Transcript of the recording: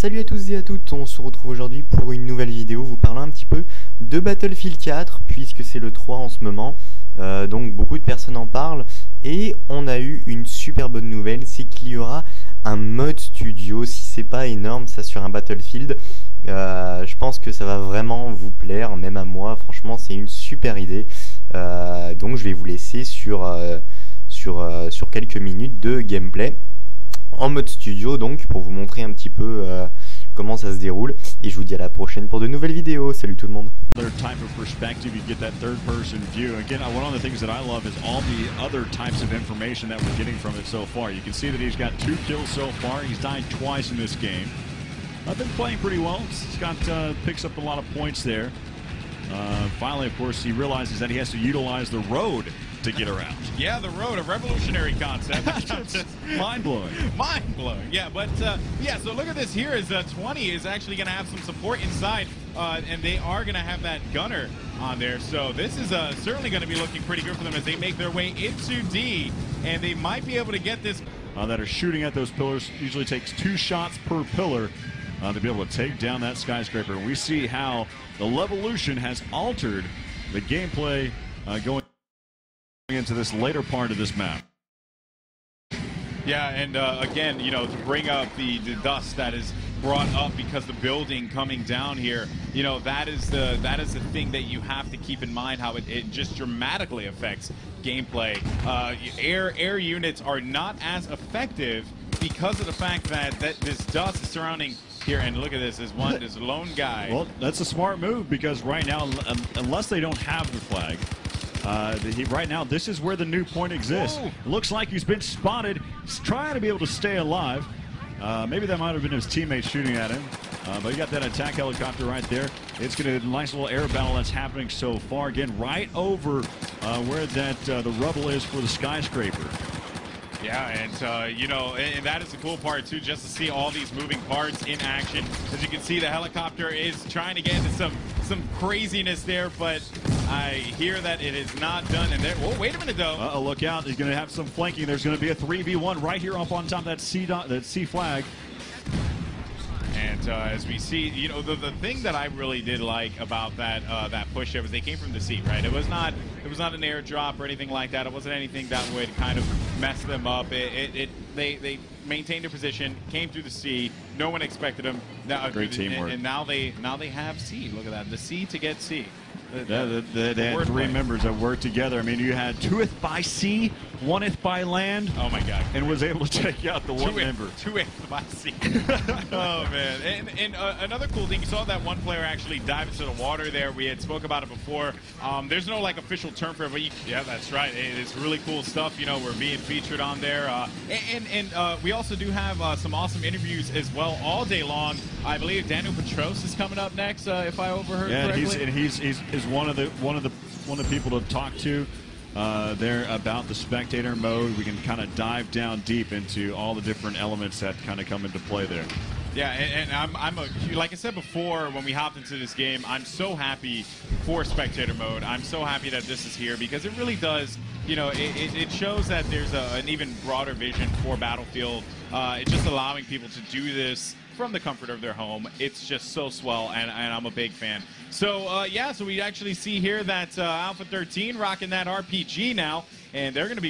Salut à tous et à toutes, on se retrouve aujourd'hui pour une nouvelle vidéo vous parlant un petit peu de Battlefield 4 puisque c'est le 3 en ce moment, donc beaucoup de personnes en parlent et on a eu une super bonne nouvelle, c'est qu'il y aura un mode studio. Si c'est pas énorme ça sur un Battlefield, je pense que ça va vraiment vous plaire, même à moi, franchement c'est une super idée, donc je vais vous laisser sur quelques minutes de gameplay en mode studio, donc pour vous montrer un petit peu comment ça se déroule, et je vous dis à la prochaine pour de nouvelles vidéos. Salut tout le monde. Other type of perspective, you get that third-person view. Again, one of the things that I love is all the other types of information that we're getting from it so far. You can see that he's got 2 kills so far. He's died twice in this game. I've been playing pretty well. He's got picks up a lot of points there. Finally, of course, he realizes that he has to utilize the road to get around. Yeah, the road, a revolutionary concept. Mind-blowing. Mind-blowing, yeah, but yeah, so look at this here is 20 is actually going to have some support inside, and they are going to have that gunner on there, so this is certainly going to be looking pretty good for them as they make their way into D, and they might be able to get this. That are shooting at those pillars. Usually takes 2 shots per pillar to be able to take down that skyscraper. And we see how the Levolution has altered the gameplay going into this later part of this map. Yeah, and again, you know, to bring up the dust that is brought up because the building coming down here, you know, that is the thing that you have to keep in mind, how it just dramatically affects gameplay. Air units are not as effective because of the fact that this dust is surrounding here, and look at this, this lone guy. Well, that's a smart move because right now, unless they don't have the flag, right now, this is where the new point exists. Whoa. It looks like he's been spotted. He's trying to be able to stay alive. Maybe that might have been his teammates shooting at him. But you got that attack helicopter right there. It's going to nice little air battle that's happening so far. Again, right over where that the rubble is for the skyscraper. Yeah, and you know, and that is the cool part too, just to see all these moving parts in action. As you can see, the helicopter is trying to get into some craziness there, but I hear that it is not done. And there, oh, wait a minute though. Look out! He's going to have some flanking. There's going to be a 3v1 right here up on top of that C flag. And as we see, you know, the thing that I really did like about that push up is they came from the sea, right? It was not an airdrop or anything like that. It wasn't anything that would kind of mess them up. They maintained their position, came through the sea. No one expected them. Great teamwork. And now they have C. Look at that, the C to get C. They had 3 members that worked together. I mean, you had 2th by sea, 1th by land. Oh my God! And was able to take out the 1 member. 2th by sea. Oh man! And another cool thing, you saw that one player actually dive into the water there. We had spoke about it before. There's no like official term for it, but yeah, that's right. It's really cool stuff. You know, we're being featured on there. And we also do have some awesome interviews as well all day long. I believe Daniel Petros is coming up next, if I overheard correctly. Yeah, he's one of the people to talk to there about the spectator mode. We can kind of dive down deep into all the different elements that kind of come into play there. Yeah, and I'm like I said before when we hopped into this game, I'm so happy for spectator mode. I'm so happy that this is here because it really does, you know, it shows that there's an even broader vision for Battlefield. It's just allowing people to do this from the comfort of their home. It's just so swell, and I'm a big fan. So yeah, so we actually see here that Alpha 13 rocking that RPG now, and they're going to be